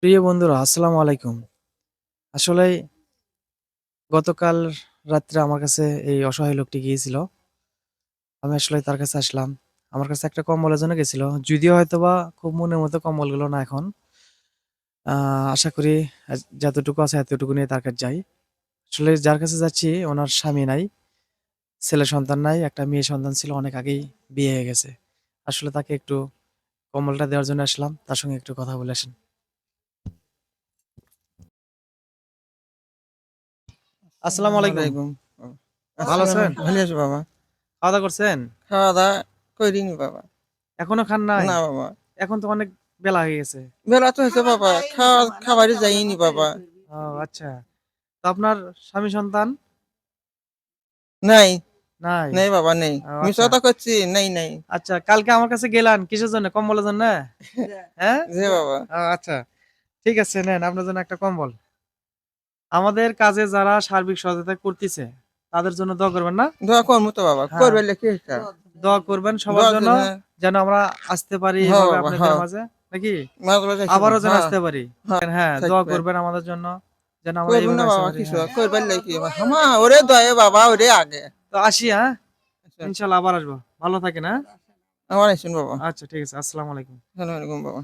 প্রিয় বন্ধুরা আসসালামু আলাইকুম। আসলে গতকাল রাত্রে আমার কাছে এই অসহায় লোকটি গিয়েছিল। আমি আসলে তার কাছে আসলাম। আমার কাছে একটা কম্বলের জন্য গেছিল। যদিও হয়তোবা খুব মনের মতো কম্বলগুলো না এখন। আ আশা করি যতটুকু আছে এতটুকু নিয়ে তার কাছে যাই। আসলে যার কাছে যাচ্ছি উনার স্বামী নাই, ছেলে সন্তান নাই, একটা মেয়ে সন্তান ছিল অনেক আগেই বিয়ে হয়ে গেছে। আসলে তাকে একটু কম্বলটা দেওয়ার জন্য আসলাম। তার সঙ্গে একটু কথা বলে আসেন। আসসালামু আসসালামু আলাইকুম। আলাইকুম। ভালো আছেন? ভালো আছি বাবা। খাওয়া-দাওয়া করছেন? খাওয়া-দাওয়া করিনি বাবা। এখনো খান নাই? না বাবা। এখন তো অনেক বেলা হয়ে গেছে। বেলা তো হয়েছে বাবা। খাবারে যাইনি বাবা। ও আচ্ছা। তো আপনার স্বামী সন্তান নাই, নাই? নাই বাবা নেই। ও মিছা আচ্ছা। কথা করছি, নাই। আচ্ছা, কালকে আমার কাছে গেলেন কিসের জন্য? কম্বলের জন্য? হ্যাঁ? জি বাবা। ও আচ্ছা। ঠিক আছে নেন আপনার জন্য একটা কম্বল। আমাদের কাজে যারা সার্বিক সহায়তা করতেছে, তাদের জন্য দোয়া করবেন না? দোয়া করমু তো বাবা। হ্যাঁ, করবে লেখি এটা। দোয়া করবেন সবার দোয়া জন্য হ্যাঁ, যেন আমরা আসতে পারি হ্যাঁ এভাবে বাবা আপনাদের হ্যাঁ। মাঝে। নাকি? মাগুলো যাইছি আবারও বাবা। যেন হ্যাঁ, আসতে পারি। হ্যাঁ হ্যাঁ, দোয়া থাকবেন। করবেন আমাদের জন্য যেন আমরা করবো এইভাবে না আসতে বাবা পারি। কিছু। হ্যাঁ। করবে লেখি। হামা ওরে দয়ে বাবা ওরে আগে। তো আসি হ্যাঁ? আচ্ছা, ইনশাআল্লাহ আবার আসবো। ভালো থাকেন হ্যাঁ? আমার আইসুন বাবা। আচ্ছা ঠিক আছে। আসসালামু আলাইকুম। আসসালামু আলাইকুম বাবা।